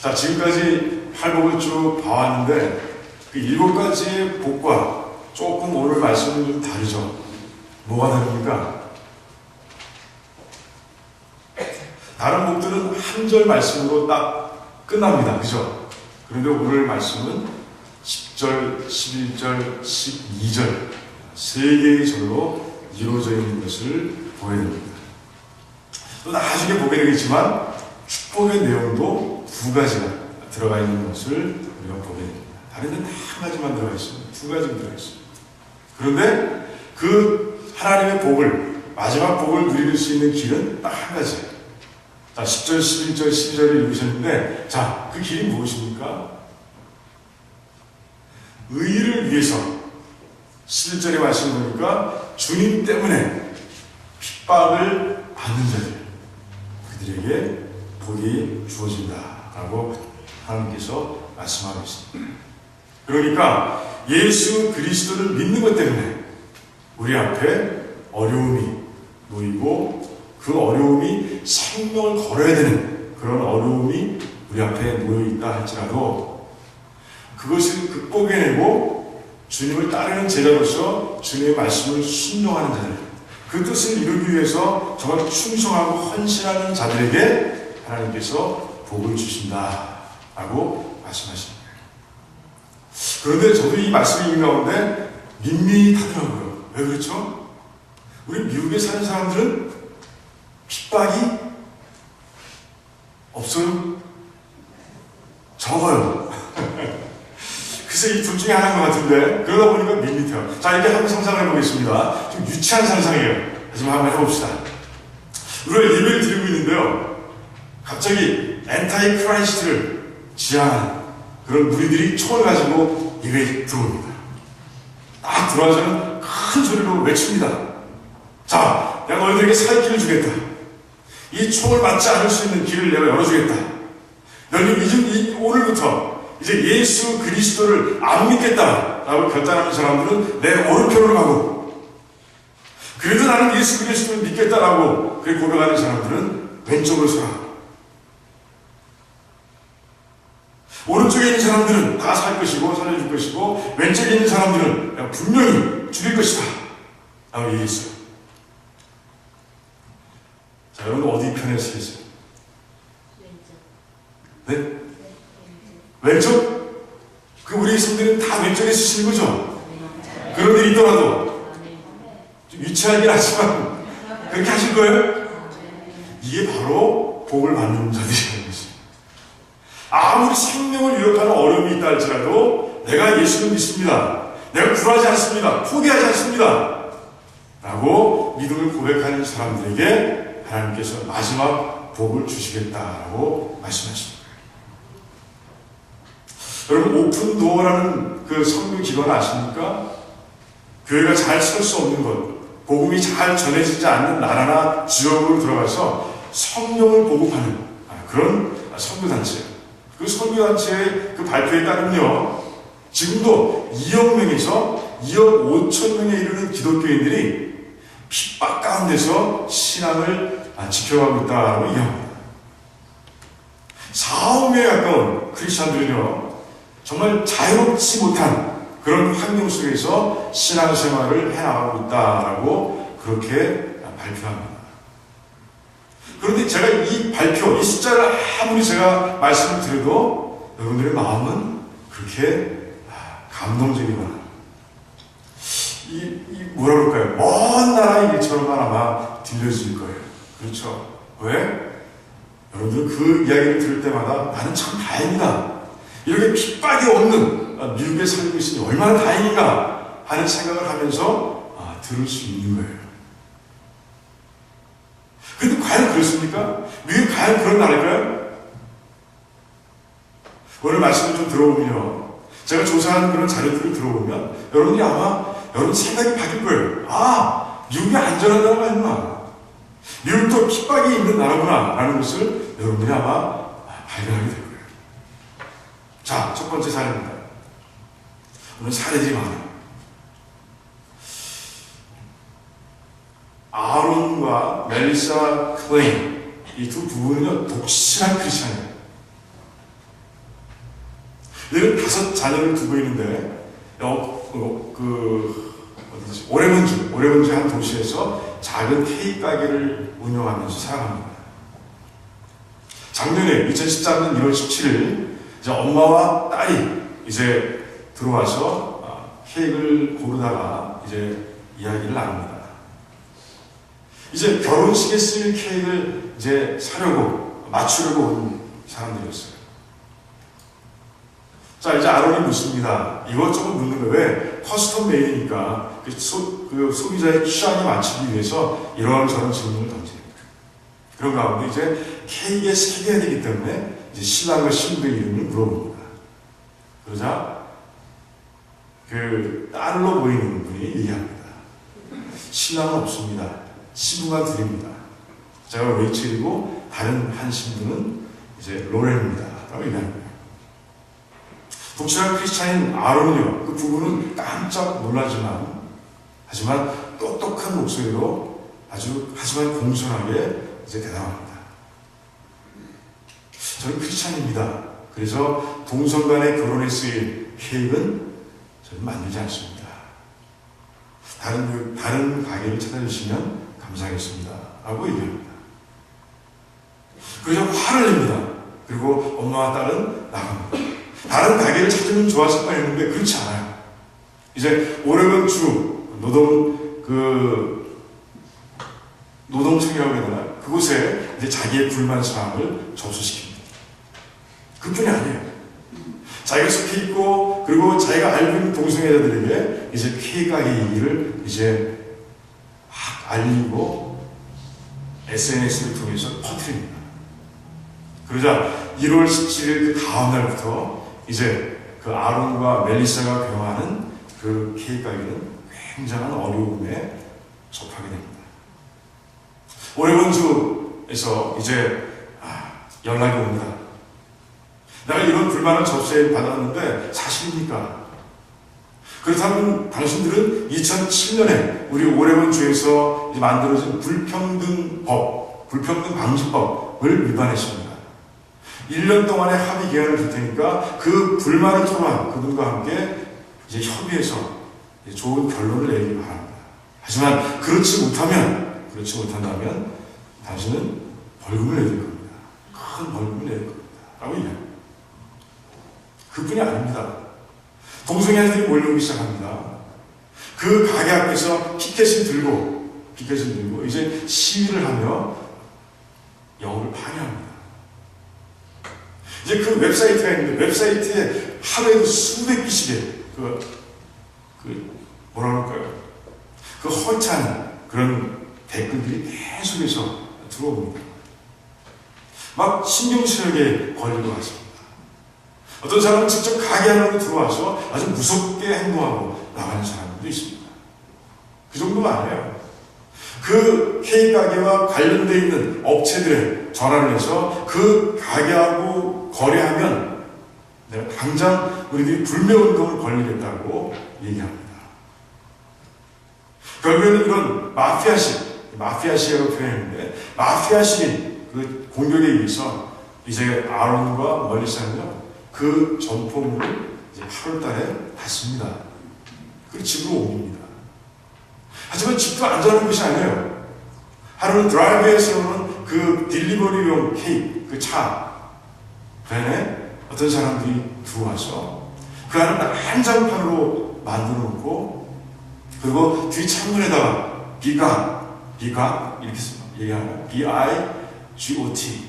자, 지금까지 팔복을 쭉 봐왔는데 그 7가지의 복과 조금 오늘 말씀은 좀 다르죠. 뭐가 다릅니까? 다른 복들은 한 절 말씀으로 딱 끝납니다. 그죠? 그런데 오늘 말씀은 10절, 11절, 12절 세 개의 절로 이루어져 있는 것을 보게 됩니다. 또 나중에 보게 되겠지만 축복의 내용도 2가지가 들어가 있는 것을 우리가 보게 됩니다. 다른 데는 한 가지만 들어가 있습니다. 2가지가 들어가 있습니다. 그런데 그 하나님의 복을, 마지막 복을 누릴 수 있는 길은 딱 한 가지. 자, 10절, 11절, 12절을 읽으셨는데, 자, 그 길이 무엇입니까? 의를 위해서 11절에 말씀 보니까 주님 때문에 핍박을 받는 자들, 그들에게 복이 주어진다라고 하나님께서 말씀하고 있습니다. 그러니까 예수 그리스도를 믿는 것 때문에 우리 앞에 어려움이 놓이고 그 어려움이 생명을 걸어야 되는 그런 어려움이 우리 앞에 놓여있다 할지라도 그것을 극복해내고 주님을 따르는 제자로서 주님의 말씀을 순종하는 자들, 그 뜻을 이루기 위해서 정말 충성하고 헌신하는 자들에게 하나님께서 복을 주신다라고 말씀하십니다. 그런데 저도 이 말씀을 읽는 가운데 밋밋하더라고요. 왜 그렇죠? 우리 미국에 사는 사람들은 핍박이 없어요? 적어요. 글쎄 이 둘 중에 하나인 것 같은데 그러다 보니까 밋밋해요. 자, 이제 한번 상상을 해보겠습니다. 좀 유치한 상상이에요. 하지만 한번 해봅시다. 우리가 예배를 드리고 있는데요, 갑자기 엔타이 크라이스트를 지향하는 그런 무리들이 총을 가지고 예배에 들어옵니다. 딱 들어와서는 큰 소리로 외칩니다. 자, 내가 너희들에게 살 길을 주겠다. 이 총을 맞지 않을 수 있는 길을 내가 열어주겠다. 너희는 오늘부터 이제 예수 그리스도를 안 믿겠다라고 결단하는 사람들은 내 오른편으로 가고, 그래도 나는 예수 그리스도를 믿겠다라고 그렇게 고백하는 사람들은 왼쪽으로 서라. 오른쪽에 있는 사람들은 다 살 것이고 살려줄 것이고, 왼쪽에 있는 사람들은 분명히 죽일 것이다 라고 얘기했어요. 자, 여러분 어디 편에 서있어요? 네? 왼쪽? 그 우리 성들은 다 왼쪽에 쓰시는 거죠? 그런 일이 있더라도 좀 유치하긴 하지만 그렇게 하실 거예요? 이게 바로 복을 받는 자들이라는 것입니다. 아무리 생명을 위협하는 어려움이 있다 할지라도 내가 예수를 믿습니다, 내가 굴하지 않습니다, 포기하지 않습니다 라고 믿음을 고백하는 사람들에게 하나님께서 마지막 복을 주시겠다라고 말씀하십니다. 여러분, 오픈도어라는 그 선교 기관 아십니까? 교회가 잘 설 수 없는 것, 복음이 잘 전해지지 않는 나라나 지역으로 들어가서 성령을 보급하는 그런 선교단체예요. 그 선교단체의 그 발표에 따르면요, 지금도 2억 명에서 2억 5천 명에 이르는 기독교인들이 핍박 가운데서 신앙을 지켜가고 있다고 얘기합니다. 4억 명에 가까운 크리스찬들은요, 정말 자유롭지 못한 그런 환경 속에서 신앙생활을 해나가고 있다라고 그렇게 발표합니다. 그런데 제가 이 발표, 이 숫자를 아무리 제가 말씀을 드려도 여러분들의 마음은 그렇게 감동적이거나 뭐라 그럴까요? 먼 나라의 일처럼만 아마 들려질 거예요. 그렇죠? 왜? 여러분들 그 이야기를 들을 때마다 나는 참 다행이다, 이렇게 핍박이 없는 미국에 살고 있으니 얼마나 다행인가 하는 생각을 하면서 들을 수 있는 거예요. 그런데 과연 그렇습니까? 미국이 과연 그런 나라일까요? 오늘 말씀을 좀 들어보면요, 제가 조사한 그런 자료들을 들어보면 여러분들이 아마 여러분 생각이 바뀔 거예요. 미국이 안전한 나라가 있구나, 미국도 핍박이 있는 나라구나 라는 것을 여러분들이 아마 발견하게 될 거예요. 자, 첫 번째 사례입니다. 오늘 사례들이 많아요. 아론과 멜리사 클레인, 이 두 부부는요, 독실한 크리스찬이에요. 얘는 5 자녀를 두고 있는데, 오레곤주 한 도시에서 작은 케이크 가게를 운영하면서 살아갑니다. 작년에 2013년 1월 17일 이제 엄마와 딸이 이제 들어와서 케이크를 고르다가 이제 이야기를 나눕니다. 이제 결혼식에 쓸 케이크를 이제 사려고 맞추려고 온 사람들이었어요. 자, 이제 아론이 묻습니다. 이것저것 묻는 거예요. 왜? 커스텀 메이드니까 그 소비자의 취향에 맞추기 위해서 이런저런 질문을 던집니다. 그런 가운데 이제 케이크에 새겨야 되기 때문에 이제 신랑과 신부의 이름을 물어봅니다. 그러자 그 딸로 보이는 분이 얘기합니다. 신랑은 없습니다. 신부만 드립니다. 제가 레이첼이고 다른 한 신부는 이제 로렌입니다. 라고 얘기합니다. 독실한 크리스찬인 아론은요, 그 부부는 깜짝 놀라지만, 하지만 똑똑한 목소리로 하지만 공손하게 이제 대답합니다. 저는 크리스찬입니다. 그래서 동성 간의 결혼에 쓰일 케이크는 저는 만들지 않습니다. 다른 가게를 찾아주시면 감사하겠습니다. 라고 얘기합니다. 그래서 화를 냅니다. 그리고 엄마와 딸은 나갑니다. 다른 가게를 찾으면 좋았을 뻔했는데 그렇지 않아요. 이제 오레곤주 노동청이라고 해야 되나? 그곳에 이제 자기의 불만 사항을 접수시킵니다. 그뿐이 아니에요. 자기가 속해 있고 그리고 자기가 알고 있는 동성애자들에게 이제 케이크 가게 얘기를 이제 막 알리고 SNS를 통해서 퍼뜨립니다. 그러자 1월 17일 그 다음 날부터 이제 그 아론과 멜리사가 경험하는 그 케이크 가게는 굉장한 어려움에 접하게 됩니다. 오레곤주에서 이제 연락이 옵니다. 내가 이런 불만을 접수해 받았는데 사실입니까? 그렇다면 당신들은 2007년에 우리 오레곤주에서 만들어진 불평등 방지법을 위반했습니다. 1년 동안의 합의 기간을 줄 테니까 그 불만을 토로한 그분과 함께 이제 협의해서 이제 좋은 결론을 내리기 바랍니다. 하지만 그렇지 못한다면 당신은 벌금을 내야 될 겁니다. 큰 벌금을 내야 될 겁니다. 라고 얘기합니다. 그뿐이 아닙니다. 동성애자들이 몰려오기 시작합니다. 그 가게 앞에서 피켓을 들고 이제 시위를 하며 영업을 방해합니다. 이제 그 웹사이트가 있는데 웹사이트에 하루에도 수백 개씩의 뭐라 그럴까요? 그 허탄 그런 댓글들이 계속해서 들어옵니다. 막 신경쓰레기에 걸린 것 같습니다. 어떤 사람은 직접 가게 안으로 들어와서 아주 무섭게 행동하고 나가는 사람들도 있습니다. 그 정도가 아니에요. 그 케이크 가게와 관련되어 있는 업체들에 전화를 해서 그 가게하고 거래하면 내가 당장 우리들이 불매운동을 벌이겠다고 얘기합니다. 결국에는 이런 마피아시라고 표현했는데 마피아식인 그 공격에 의해서 이제 아론과 멀리사는요 그 점포물을 이제 8월 달에 닫습니다. 그 집으로 옮깁니다. 하지만 집도 안전한 것이 아니에요. 하루는 드라이브에서는 그 딜리버리용 케이크, 그 차 밴에 어떤 사람들이 들어와서 그 안을 난장판으로 만들어 놓고 그리고 뒤 창문에다가 비각 이렇게 얘기하는 B-I-G-O-T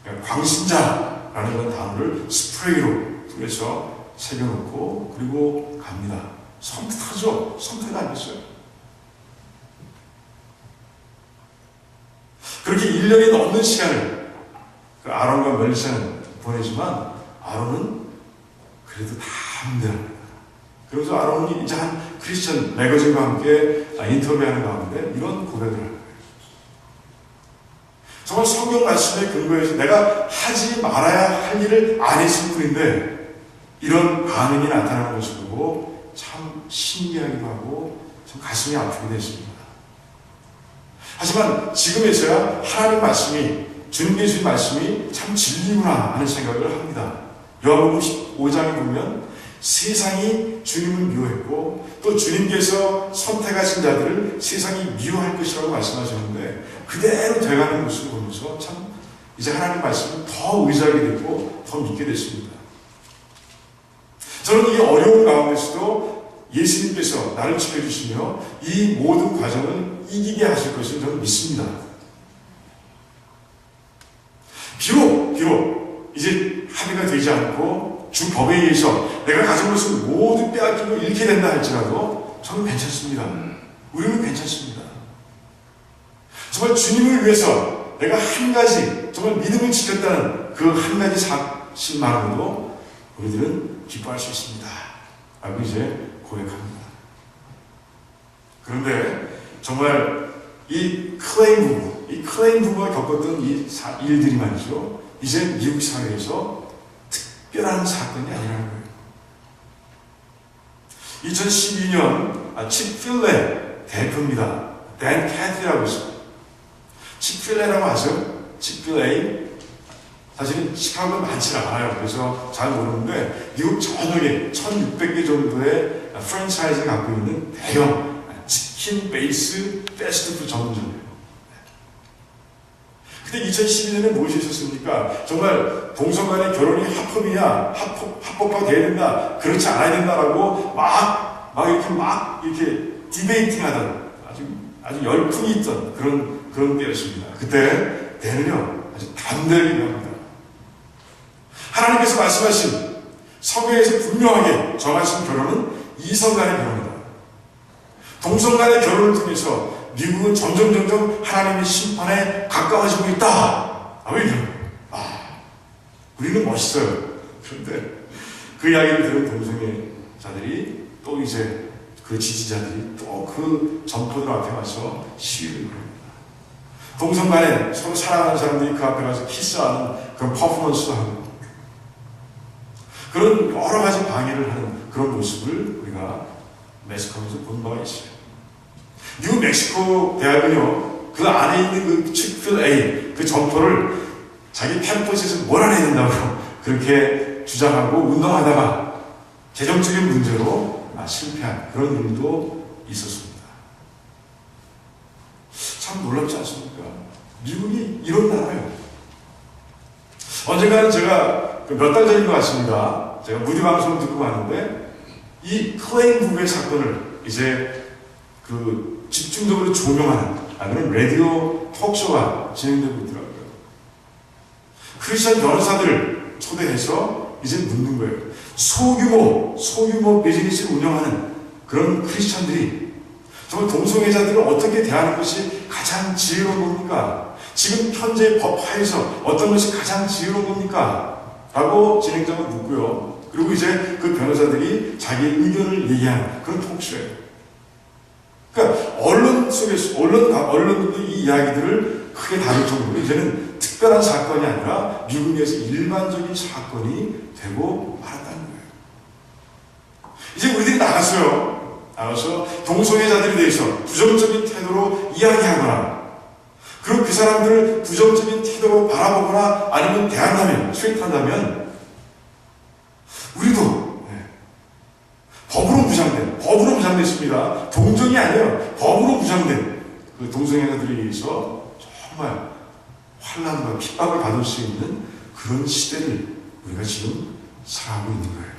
그러니까 광신자라는 그런 단어를 스프레이로 뿌려서 새겨놓고 그리고 갑니다. 섬뜩하죠? 섬뜩 아니겠어요? 그렇게 1년이 넘는 시간을 그 아론과 멜리사는 보내지만 아론은 그래도 다 힘들합니다. 그래서 아론이 이제 한 크리스천 매거진과 함께 인터뷰하는 가운데 이런 고백을 합니다. 정말 성경 말씀에 근거해서 내가 하지 말아야 할 일을 안 했을 뿐인데 이런 반응이 나타나는 것을 보고 참 신기하기도 하고 참 가슴이 아프게 됐습니다. 하지만 지금에서야 하나님 말씀이 주님께 주신 말씀이 참 진리구나 하는 생각을 합니다. 요한복음 15장에 보면 세상이 주님을 미워했고 또 주님께서 선택하신 자들을 세상이 미워할 것이라고 말씀하셨는데 그대로 돼가는 모습을 보면서 참 이제 하나님 말씀을 더 의지하게 됐고 더 믿게 됐습니다. 저는 이 어려운 가운데서도 예수님께서 나를 지켜주시며 이 모든 과정을 이기게 하실 것을 저는 믿습니다. 비록 이제 합의가 되지 않고 주 법에 의해서 내가 가진 것을 모두 빼앗기고 잃게 된다 할지라도 저는 괜찮습니다. 우리는 괜찮습니다. 정말 주님을 위해서 내가 한 가지 정말 믿음을 지켰다는 그 한 가지 사실만으로도 우리들은 기뻐할 수 있습니다. 라고 이제 고백합니다. 그런데 정말 이 클레인 부부가 겪었던 이 일들이 말이죠. 이제 미국 사회에서 특별한 사건이 아니라는 거예요. 2012년 칙필레 대표입니다. 댄 캐티라고 있습니다. 칙필레라고 아세요? 칙필레. 사실은 시카고는 많지 않아요. 그래서 잘 모르는데 미국 전역에 1600개 정도의 프랜차이즈를 갖고 있는 대형 치킨 베이스 패스트푸드 전문점이에요. 그때 2012년에 무엇이 있었습니까? 정말 동성간의 결혼이 합법화 돼야 된다, 그렇지 않아야 된다라고 이렇게 디베이팅 하던 아주 열풍이 있던 그런 때였습니다. 그때 때는요, 아주 담대하게 합니다. 하나님께서 말씀하신 성경에서 분명하게 정하신 결혼은 이성 간의 결혼이다. 동성 간의 결혼을 통해서 미국은 점점 하나님의 심판에 가까워지고 있다. 왜 이래요? 우리는 멋있어요. 그런데 그 이야기를 들은 동성애 자들이 또 이제 그 지지자들이 또 그 점포들 앞에 가서 시위를 합니다. 동성 간에 서로 사랑하는 사람들이 그 앞에 가서 키스하는 그런 퍼포먼스도 하고 그런 여러 가지 방해를 하는 그런 모습을 우리가 매스컴에서 본 바가 있어요. 뉴 멕시코 대학은요, 그 안에 있는 그 칙필A, 그 점포를 자기 캠퍼스에서 몰아내야 된다고 그렇게 주장하고 운동하다가 재정적인 문제로 실패한 그런 일도 있었습니다. 참 놀랍지 않습니까? 미국이 이런 나라예요. 언젠가는 제가 몇 달 전인 것 같습니다. 제가 무디 방송을 듣고 왔는데 이 클레인 부부의 사건을 이제 그 집중적으로 조명하는 그런 라디오 톡쇼가 진행되고 있더라고요. 크리스천 변호사들을 초대해서 이제 묻는 거예요. 소규모 비즈니스를 운영하는 그런 크리스천들이 정말 동성애자들을 어떻게 대하는 것이 가장 지혜로운 겁니까? 지금 현재 법하에서 어떤 것이 가장 지혜로운 겁니까? 라고 진행자가 묻고요. 그리고 이제 그 변호사들이 자기 의견을 얘기하는 그런 톡쇼예요. 그러니까 언론도 이 이야기들을 크게 다룰 정도로 이제는 특별한 사건이 아니라 미국에서 일반적인 사건이 되고 말았다는 거예요. 이제 우리들이 나가서 동성애자들에 대해서 부정적인 태도로 이야기하거나 그리고 그 사람들을 부정적인 태도로 바라보거나 아니면 대한다면, 수행한다면 우리도 법으로 무장됐습니다. 동정이 아니에요. 법으로 무장된 그 동성애자들에 의해서 정말 환난과 핍박을 받을 수 있는 그런 시대를 우리가 지금 살아가고 있는 거예요.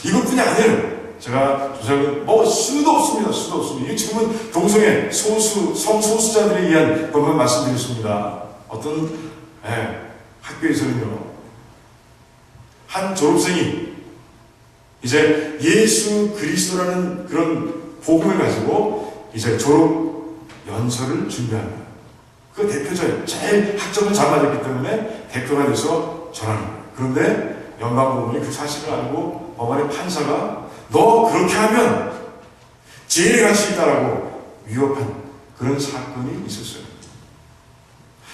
이것뿐이 아니에요. 제가 조사하면 수도 없습니다. 이게 지금은 동성애 성소수자들에 의한 것만 말씀드렸습니다. 어떤 학교에서는요, 한 졸업생이 이제 예수 그리스도라는 그런 복음을 가지고 이제 졸업 연설을 준비합니다. 그 대표자예요. 제일 학점을 잘 맞았기 때문에 대표가 돼서 전하는 거예요. 그런데 연방법원이 그 사실을 알고 법원의 판사가 너 그렇게 하면 제일에 갈 수 있다라고 위협한 그런 사건이 있었어요.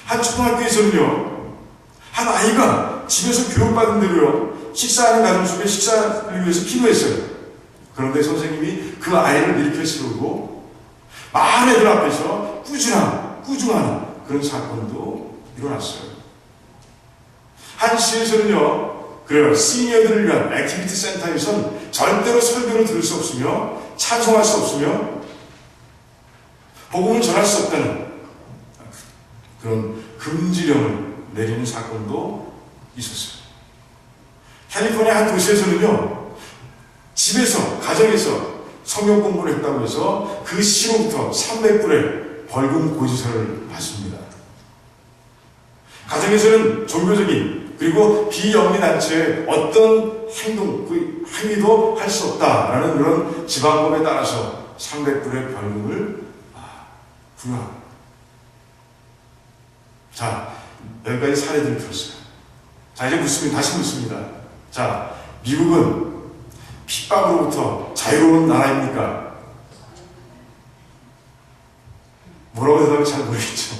한 초등학교에서는요, 한 아이가 집에서 교육받은 대로요, 식사하는 가정 속에 식사를 위해서 기도했어요. 그런데 선생님이 그 아이를 일으켜 세우고 많은 애들 앞에서 꾸중하는 그런 사건도 일어났어요. 한 시에서는요, 그래요. 시니어들을 위한 액티비티 센터에선 절대로 설교를 들을 수 없으며 찬송할 수 없으며 복음을 전할 수 없다는 그런 금지령을 내리는 사건도 있었어요. 캘리포니아 한 도시에서는요, 집에서, 가정에서 성경 공부를 했다고 해서 그 시로부터 300불의 벌금 고지서를 받습니다. 가정에서는 종교적인 그리고 비영리단체의 어떤 행동, 그 행위도 할 수 없다라는 그런 지방법에 따라서 300불의 벌금을 부여합니다. 자, 여기까지 사례들을 들었어요. 자, 이제 다시 묻습니다. 자, 미국은 핍박으로부터 자유로운 나라입니까? 뭐라고 대답할지 잘 모르겠죠.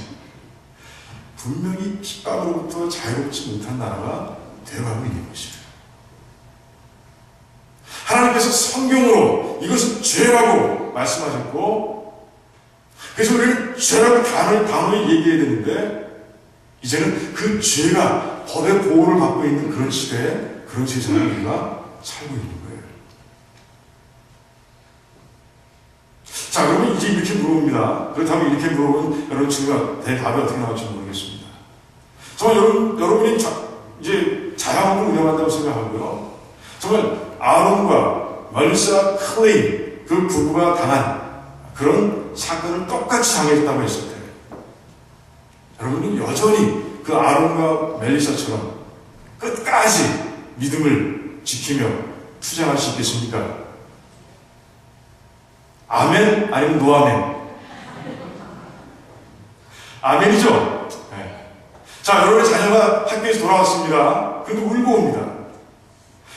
분명히 핍박으로부터 자유롭지 못한 나라가 되어가고 있는 것이에요. 하나님께서 성경으로 이것은 죄라고 말씀하셨고, 그래서 우리는 죄라고 단호히 얘기해야 되는데, 이제는 그 죄가 법의 보호를 받고 있는 그런 시대에, 그런 세상에 우리가 살고 있는 거예요. 자, 그러면 이제 이렇게 물어봅니다. 그렇다면 이렇게 물어보면 여러분 지금 대답이 어떻게 나올지 모르겠습니다. 정말 여러분이 이제 자양을 운영한다고 생각하고요. 정말 아론과 멀리사 클레이 그 부부가 당한 그런 사건을 똑같이 당했다고 했을 때, 여러분은 여전히 그 아론과 멜리사처럼 끝까지 믿음을 지키며 투쟁할 수 있겠습니까? 아멘? 아니면 노아멘? 아멘이죠? 네. 자, 여러분의 자녀가 학교에서 돌아왔습니다. 그래도 울고 옵니다.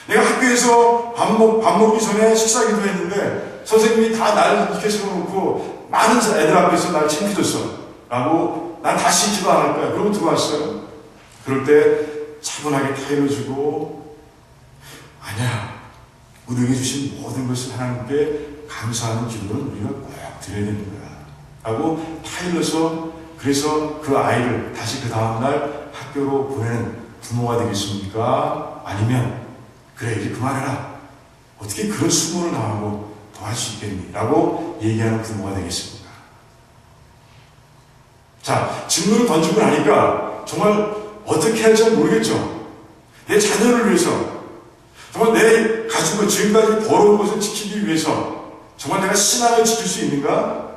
내가 학교에서 밥 먹기 전에 식사 기도했는데 선생님이 다 나를 이렇게 세워놓고 많은 애들 앞에서 날 챙겨줬어. 라고 난 다시 기도 안 할 거야. 그러고 들어왔어요. 그럴 때 차분하게 타일러주고, 아니야, 우리에게 주신 모든 것을 하나님께 감사하는 기도는 우리가 꼭 드려야 되는 거야. 라고 타일러서, 그래서 그 아이를 다시 그 다음날 학교로 보내는 부모가 되겠습니까? 아니면, 그래, 이제 그만해라. 어떻게 그런 수모를 당하고 더 할 수 있겠니? 라고 얘기하는 부모가 되겠습니까? 자, 질문을 던지고 나니까 정말 어떻게 할지 모르겠죠. 내 자녀를 위해서, 정말 내 가진 것, 지금까지 벌어온 것을 지키기 위해서 정말 내가 신앙을 지킬 수 있는가?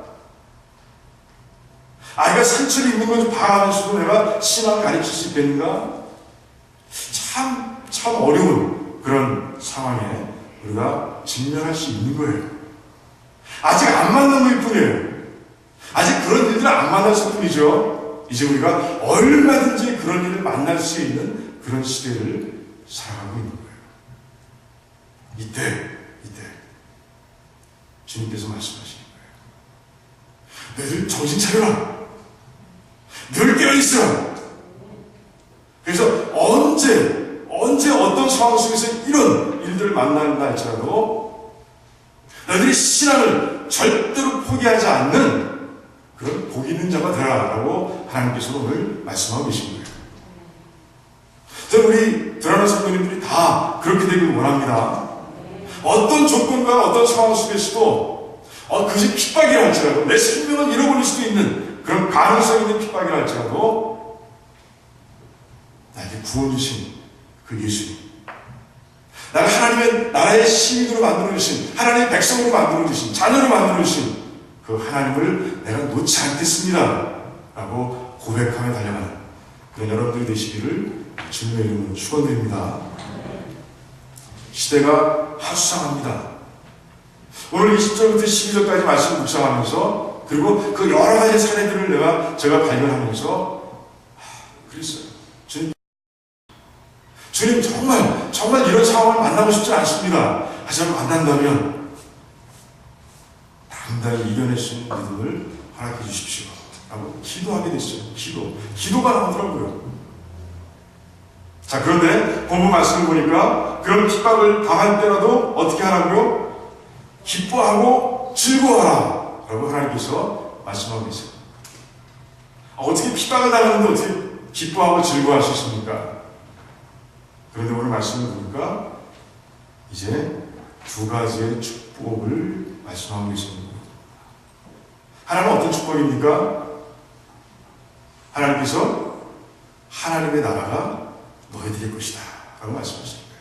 아이가 상처를 입는 것을 봐가면서도 내가 신앙을 가르칠 수 있겠는가? 참 어려운 그런 상황에 우리가 직면할 수 있는 거예요. 아직 안 만난 거일 뿐이에요. 아직 그런 일들을 안 만났을 뿐이죠. 이제 우리가 얼마든지 그런 일을 만날 수 있는 그런 시대를 살아가고 있는 거예요. 이때 주님께서 말씀하시는 거예요. 너희들 정신 차려라. 늘 깨어있으라. 그래서 언제 어떤 상황 속에서 이런 일들을 만난다 할지라도 너희들이 신앙을 절대로 포기하지 않는 그런 복 있는 자가 되라라고 하나님께서 오늘 말씀하고 계신 거예요. 저는 우리 드라마 성도님들이 다 그렇게 되길 원합니다. 어떤 조건과 어떤 상황 속에서도 그것이 핍박이라 할지라도 내 생명을 잃어버릴 수도 있는 그런 가능성 있는 핍박이라 할지라도 나에게 구원 주신 그 예수님, 나를 하나님의 나라의 시민으로 만들어주신, 하나님의 백성으로 만들어주신, 자녀로 만들어주신 그 하나님을 내가 놓지 않겠습니다 라고 고백하며 달려가는 그런 여러분들이 되시기를 주님의 이름으로 축원드립니다. 시대가 하수상합니다. 오늘 20절부터 12절까지 말씀 묵상하면서, 그리고 그 여러 가지 사례들을 제가 발견하면서 그랬어요. 주님 정말 이런 상황을 만나고 싶지 않습니다. 하지만 만난다면 당당히 이겨낼 수 있는 믿음을 허락해 주십시오 라고 기도하게 됐어요. 기도가 나오더라고요. 자, 그런데 본문 말씀을 보니까 그런 핍박을 당할 때라도 어떻게 하라고요? 기뻐하고 즐거워하라 라고 하나님께서 말씀하고 계세요. 어떻게 핍박을 당하는데 어떻게 기뻐하고 즐거워할 수 있습니까? 그런데 오늘 말씀을 보니까 이제 두 가지의 축복을 말씀하고 계십니다. 하나는 어떤 축복입니까? 하나님께서 하나님의 나라가 너희들의 것이다 라고 말씀하시는 거예요.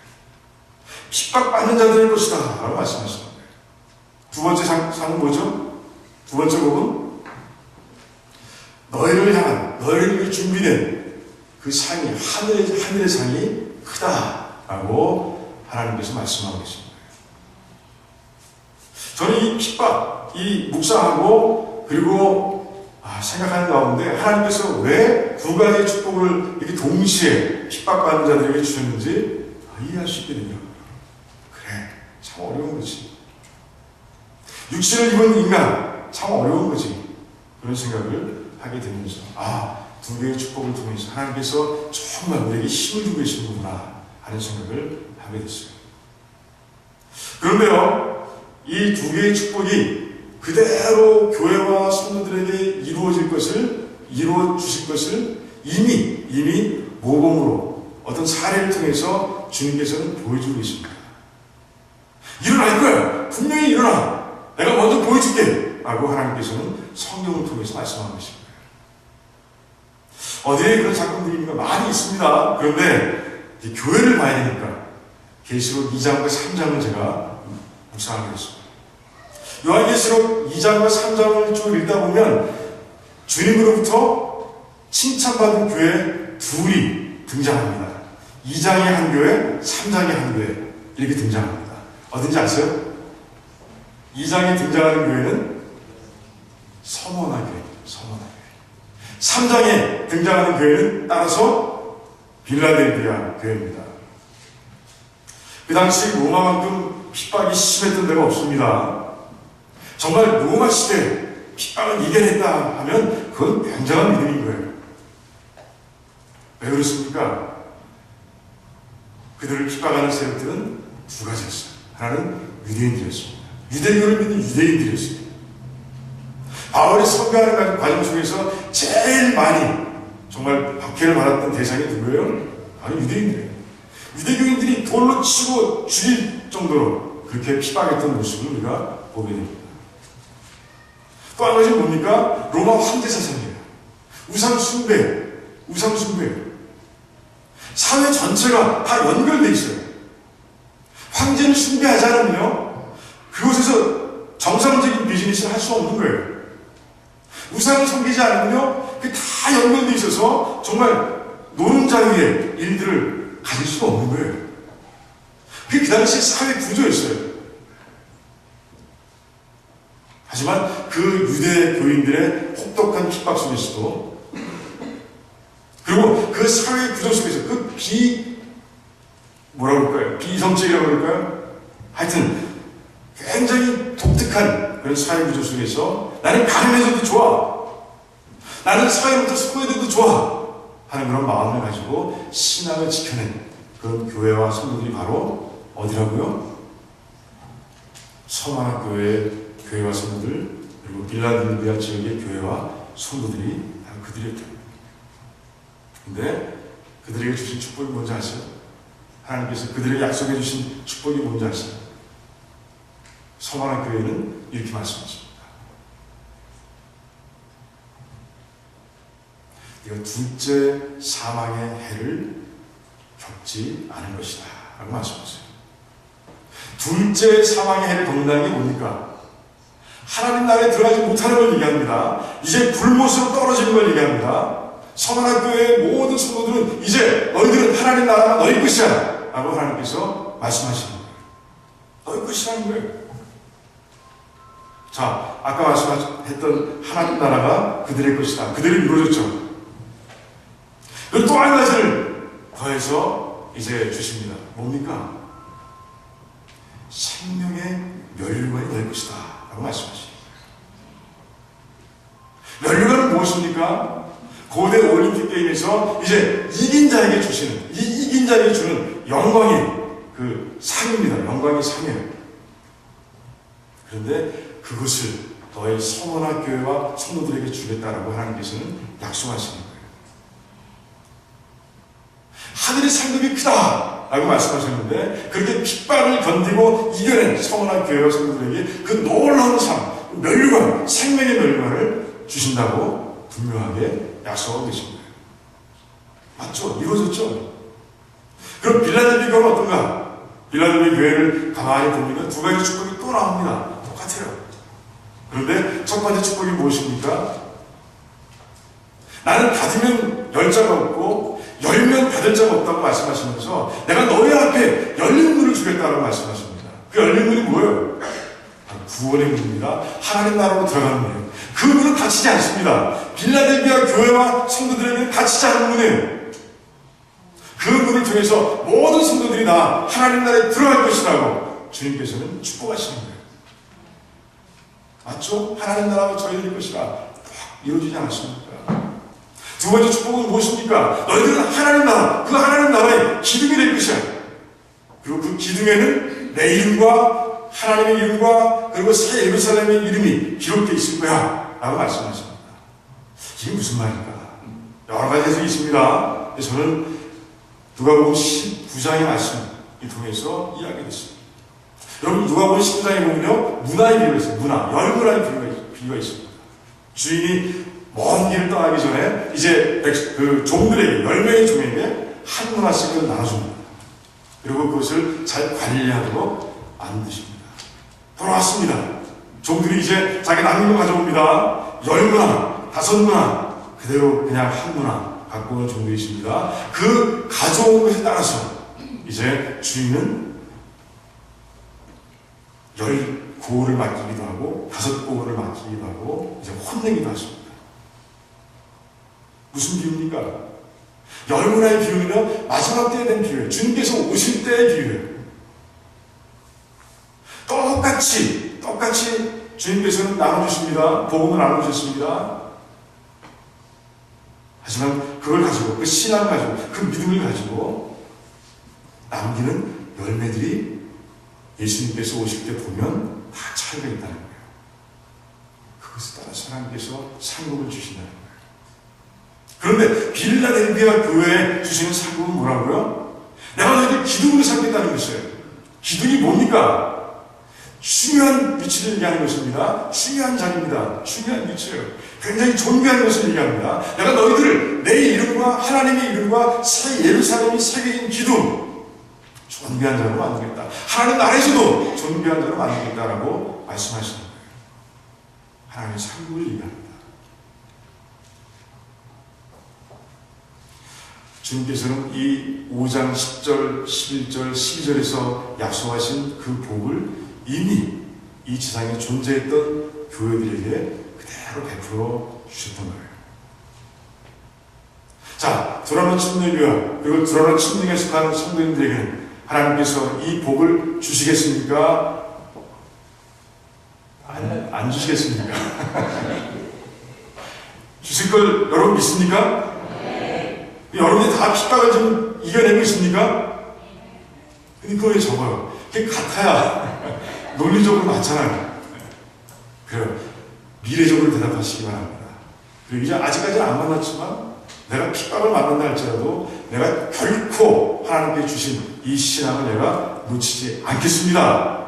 핍박받는 자들의 것이다 라고 말씀하시는 거예요. 두 번째 상은 뭐죠? 두 번째 복은 너희를 향한, 너희를 위해 준비된 그 상이, 하늘의 상이 크다라고 하나님께서 말씀하고 계십니다. 저는 이 핍박, 이 묵상하고 그리고 생각하는 가운데 하나님께서 왜 두 가지의 축복을 이렇게 동시에 핍박받는 자들에게 주셨는지 이해할 수 있게 되더라고요. 그래, 참 어려운 거지. 육신을 입은 인간, 참 어려운 거지. 그런 생각을 하게 되면서 두 개의 축복을 통해서 하나님께서 정말 우리에게 힘을 주고 계시는구나 하는 생각을 하게 됐어요. 그런데요, 이 두 개의 축복이 그대로 교회와 성도들에게 이루어 주실 것을 이미 모범으로 어떤 사례를 통해서 주님께서는 보여주고 계십니다. 일어날 거야! 분명히 일어나! 내가 먼저 보여줄게! 라고 하나님께서는 성경을 통해서 말씀하고 계십니다. 어디에 그런 사건들이 많이 있습니다. 그런데 교회를 봐야 되니까 계시록 2장과 3장을 제가 묵상하게 됐습니다. 요한계시록 2장과 3장을 쭉 읽다 보면 주님으로부터 칭찬받은 교회 둘이 등장합니다. 2장의 한 교회, 3장의 한 교회 이렇게 등장합니다. 어딘지 아세요? 2장에 등장하는 교회는 서머나 교회입니다. 서머나 교회. 3장에 등장하는 교회는 따라서 빌라델비아 교회입니다. 그 당시 로마만큼 핍박이 심했던 데가 없습니다. 정말 로마 시대 핍박을 이겨냈다 하면 그건 굉장한 믿음인 거예요. 왜 그렇습니까? 그들을 핍박하는 세력들은 두 가지였어요. 하나는 유대인들이었습니다. 유대교를 믿는 유대인들이었습니다. 바울이 선교하는 과정 중에서 제일 많이 정말 박해를 받았던 대상이 누구예요? 바로 유대인들이에요. 유대교인들이 돌로 치고 죽일 정도로 그렇게 핍박했던 모습을 우리가 보게 됩니다. 또 한 가지는 뭡니까? 로마 황제 사상이에요. 우상 숭배. 사회 전체가 다 연결되어 있어요. 황제를 숭배하지 않으면요, 그곳에서 정상적인 비즈니스를 할 수 없는 거예요. 우상을 섬기지 않으면요, 그게 다 연결되어 있어서 정말 노른자위의 일들을 가질 수가 없는 거예요. 그게 그 당시 사회 구조였어요. 하지만 그 유대 교인들의 혹독한 핍박 속에서도, 그리고 그 사회 구조 속에서 그 뭐라고 할까요? 비이성적이라고 할까요? 하여튼 굉장히 독특한 그런 사회 구조 속에서 나는 가난해져도 좋아, 나는 사회로부터 소외돼도 좋아 하는 그런 마음을 가지고 신앙을 지켜낸 그런 교회와 성도들이 바로 어디라고요? 서머나 교회와 성도들, 그리고 빌라델비아 지역의 교회와 성도들이 바로 그들이었다. 근데 그들에게 주신 축복이 뭔지 아세요? 하나님께서 그들에게 약속해 주신 축복이 뭔지 아세요? 서머나 교회는 이렇게 말씀하십니다. 네가 둘째 사망의 해를 겪지 않을 것이다 라고 말씀하세요. 둘째 사망의 해를 겪는다는 게 뭡니까? 하나님 나라에 들어가지 못하는 걸 얘기합니다. 이제 불못으로 떨어지는 걸 얘기합니다. 서머나 교회의 모든 성도들은 이제 너희들은 하나님 나라가 너희 것이야 라고 하나님께서 말씀하시는 거예요. 너희 것이라는 거예요. 자, 아까 말씀했던 하나님 나라가 그들의 것이다. 그들이 이루어졌죠. 그리고 또 한 가지를 더해서 이제 주십니다. 뭡니까? 생명의 면류관이 너희 것이다 라고 말씀하십니다. 면류관은 무엇입니까? 고대 올림픽 게임에서 이제 이긴 자에게 주시는, 이긴 자에게 주는 영광의 그 상입니다. 영광의 상이에요. 그런데 그것을 너희 서머나 교회와 성도들에게 주겠다라고 하나님께서는 약속하시는 거예요. 하늘의 상급이 크다. 라고 말씀하셨는데, 그렇게 핍박을 견디고 이겨낸 성원한 교회와 성도들에게 그 놀라운 삶, 멸류관, 생명의 멸류관을 주신다고 분명하게 약속하고 계신 거예요. 맞죠? 이루어졌죠? 그럼 빌라델비 교회는 어떤가? 빌라델비 교회를 가만히 보니까 두 가지 축복이 또 나옵니다. 똑같아요. 그런데 첫 번째 축복이 무엇입니까? 나는 받으면 열 자가 없고 열면 받을 자가 없다고 말씀하시면서 내가 너희 앞에 열린 문을 주겠다고 말씀하십니다. 그 열린 문이 뭐예요? 구원의 문입니다. 하나님 나라로 들어가는 문이에요. 그 문은 닫히지 않습니다. 빌라델비아 교회와 성도들에게는 닫히지 않은 문이에요. 그 문을 통해서 모든 성도들이 다 하나님 나라에 들어갈 것이라고 주님께서는 축복하시는 거예요. 맞죠? 하나님 나라가 저희들 것이라 이루어지지 않았습니까? 두 번째 축복은 무엇입니까? 너희들은 하나님 나라, 그 하나님 나라의 기둥이 될 것이야. 그리고 그 기둥에는 내 이름과 하나님의 이름과 그리고 새 예루살렘의 이름이 기록되어 있을 거야 라고 말씀하십니다. 이게 무슨 말입니까? 여러 가지 해석이 있습니다. 저는 누가복음 19장의 말씀을 통해서 이야기했습니다. 여러분 누가복음 19장에 보면요 문화의 비유가 있어요. 열문화의 비유가 있습니다. 주인이 먼 길을 떠나기 전에 이제 그 종들에게 10명의 종에게 한 문화씩을 나눠줍니다. 그리고 그것을 잘 관리하도록 만드십니다. 돌아왔습니다. 종들이 이제 자기 남긴 거 가져옵니다. 10문화, 5문화 그대로 그냥 한 문화 갖고 오는 종들이 있습니다. 그 가져온 것에 따라서 이제 주인은 10고을을 맡기기도 하고 5고을을 맡기기도 하고 이제 혼내기도 하십니다. 무슨 비유입니까? 10문화의 비유는요 마지막 때에 된 비유예요. 주님께서 오실 때의 비유예요. 똑같이 주님께서는 나눠주십니다. 복음을 나눠주셨습니다. 하지만 그걸 가지고 그 신앙을 가지고 그 믿음을 가지고 남기는 열매들이 예수님께서 오실 때 보면 다 차이가 있다는 거예요. 그것에 따라서 하나님께서 상급을 주신다는 거예요. 그런데 빌라델비아 교회에 주시는 상급은 뭐라고요? 내가 너희들 기둥으로 삼겠다는 것이에요. 기둥이 뭡니까? 중요한 위치를 얘기하는 것입니다. 중요한 자리입니다. 중요한 위치예요. 굉장히 존귀한 것을 얘기합니다. 내가 너희들을 내 이름과 하나님의 이름과 새 예루살렘이 새겨진 기둥 존귀한 자로 만들겠다. 하나님 나라에서도 존귀한 자로 만들겠다라고 말씀하시는 거예요. 하나님의 상급을 얘기합니다. 주님께서는 이 5장 10절, 11절, 12절에서 약속하신 그 복을 이미 이 지상에 존재했던 교회들에게 그대로 베풀어 주셨던 거예요. 자, 드러난 침례교회 그리고 드러난 침례에 속한 성도님들에게는 하나님께서 이 복을 주시겠습니까? 안 주시겠습니까? 주실 걸 여러분 믿습니까? 여러분이 다 핍박을 좀 이겨내고 있습니까? 근데 그거 왜 적어요? 그게 같아야 논리적으로 맞잖아요. 그래요. 미래적으로 대답하시기 바랍니다. 그리고 이제 아직까지는 안 만났지만 내가 핍박을 만난다 할지라도 내가 결코 하나님께 주신 이 신앙을 내가 놓치지 않겠습니다.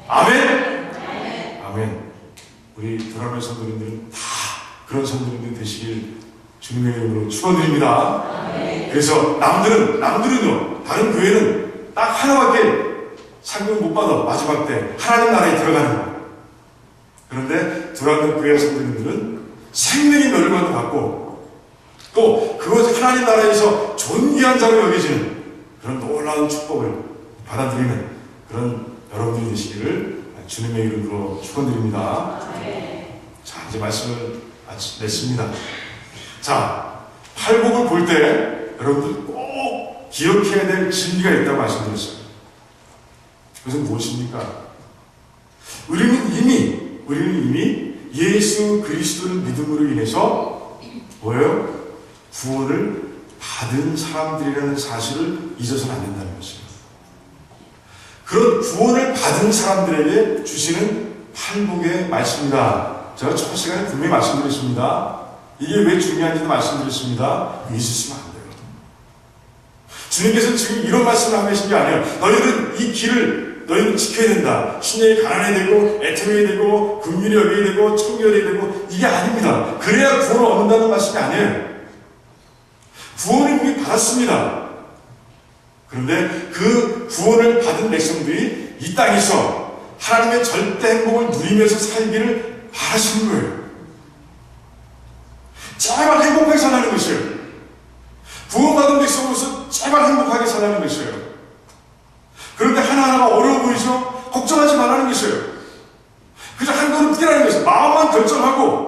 아멘? 아멘. 우리 드라마 성도님들은 다 그런 성도님들 되시길 주님의 이름으로 축원드립니다. 그래서 남들은요 다른 교회는 딱 하나밖에 상금 못 받아. 마지막 때 하나님 나라에 들어가는 거예요. 그런데 드라마 교회 성도님들은 생명의 멸관도 받고 또 그것 하나님 나라에서 존귀한 자로 여겨지는 그런 놀라운 축복을 받아들이는 그런 여러분들이 되시기를 주님의 이름으로 축원드립니다. 자, 이제 말씀을 냈습니다. 자, 팔복을 볼 때 여러분들 꼭 기억해야 될 진리가 있다고 말씀드렸어요. 그것은 무엇입니까? 우리는 이미 예수 그리스도를 믿음으로 인해서 뭐예요? 구원을 받은 사람들이라는 사실을 잊어서는 안 된다는 것이에요. 그런 구원을 받은 사람들에게 주시는 팔복의 말씀입니다. 제가 첫 시간에 분명히 말씀드렸습니다. 이게 왜 중요한지도 말씀드렸습니다. 잊으시면 안 돼요. 주님께서는 지금 이런 말씀을 하고 계신 게 아니에요. 너희들은 이 길을 너희는 지켜야 된다. 신령이 가난해야 되고 애통해야 되고 긍휼히 여겨야 되고 청결해야 되고 이게 아닙니다. 그래야 구원을 얻는다는 말씀이 아니에요. 구원을 이미 받았습니다. 그런데 그 구원을 받은 백성들이 이 땅에서 하나님의 절대 행복을 누리면서 살기를 바라시는 거예요. 제발 행복하게 살라는 것이에요. 구원받은 백성으로서 제발 행복하게 살라는 것이에요. 그런데 하나하나가 어려워 보이죠? 걱정하지 말라는 것이에요. 그저 한 걸음 뛰라는 것이에요. 마음만 결정하고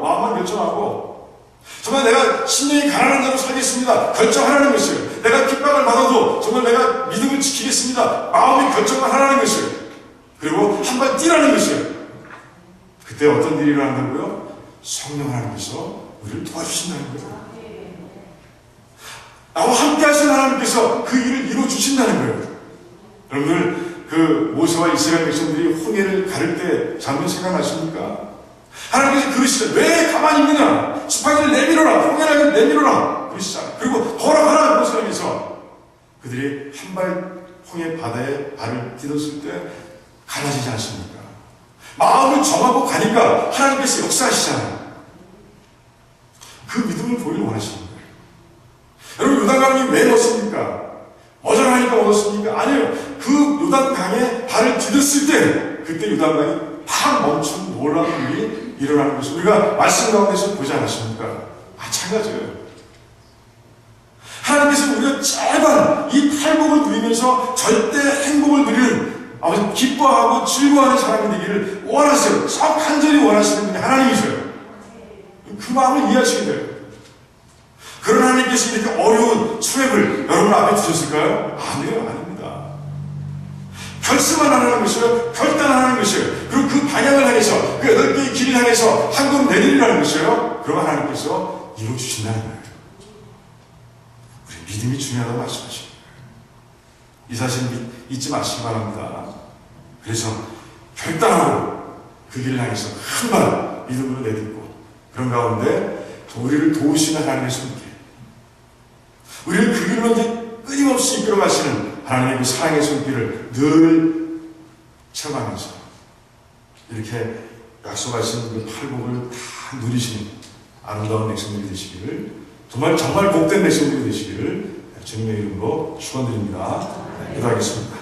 정말 내가 심령이 가난한 자로 살겠습니다. 결정하라는 것이에요. 내가 핍박을 받아도 정말 내가 믿음을 지키겠습니다. 마음의 결정만 하라는 것이에요. 그리고 한 발 뛰라는 것이에요. 그때 어떤 일이 일어난다고요? 성령 하나님께서 우리를 도와주신다는 거예요. 나와 함께 하신 하나님께서 그 일을 이루어주신다는 거예요. 여러분들 그 모세와 이스라엘 백성들이 홍해를 가를 때 장면 생각나십니까? 하나님께서 그러시죠. 왜 가만히 있느냐? 지팡이를 내밀어라. 홍해를 내밀어라. 그러시잖아요. 그리고 허락하라. 모세를 하면서 그들이 한 발 홍해 바다에 발을 디뎠을 때 갈라지지 않습니까? 마음을 정하고 가니까 하나님께서 역사하시잖아요. 그 믿음을 보이길 원하시는 거예요. 여러분 요단강이 왜 넣습니까? 어절하니까 얻었습니까? 아니에요. 그 요단강에 발을 디뎠을 때 그때 요단강이 팍 멈춘 놀라운 일이 일어나는 것을 우리가 말씀 가운데서 보지 않았습니까? 마찬가지예요. 하나님께서 우리가 제발 이 탈복을 누리면서 절대 행복을 누리는 아버지 기뻐하고 즐거워하는 사람이 되기를 원하세요. 썩 간절히 원하시는 분이 하나님이세요. 그 마음을 이해하시게 돼요. 그런 하나님께서 이렇게 어려운 수액을 여러분 앞에 두셨을까요? 아니에요. 아닙니다. 결심만 하는 것이에요. 결단하는 것이에요. 그리고 그 방향을 향해서 그 8개의 길을 향해서 한 걸음 내리라는 것이에요. 그러면 하나님께서 이루어주신다는 거예요. 우리 믿음이 중요하다고 말씀하십니다. 이 사실 잊지 마시기 바랍니다. 그래서 결단하고 그 길을 향해서 한 발 믿음으로 내딛고 그런 가운데 우리를 도우시는 하나님의 손길, 우리를 그 길로 이제 끊임없이 이끌어가시는 하나님의 그 사랑의 손길을 늘 체험하면서 이렇게 약속하신 그 팔복을 다 누리시는 아름다운 백성들이 되시기를, 정말 복된 백성들이 되시기를 주님의 이름으로 축원드립니다. 기도하겠습니다.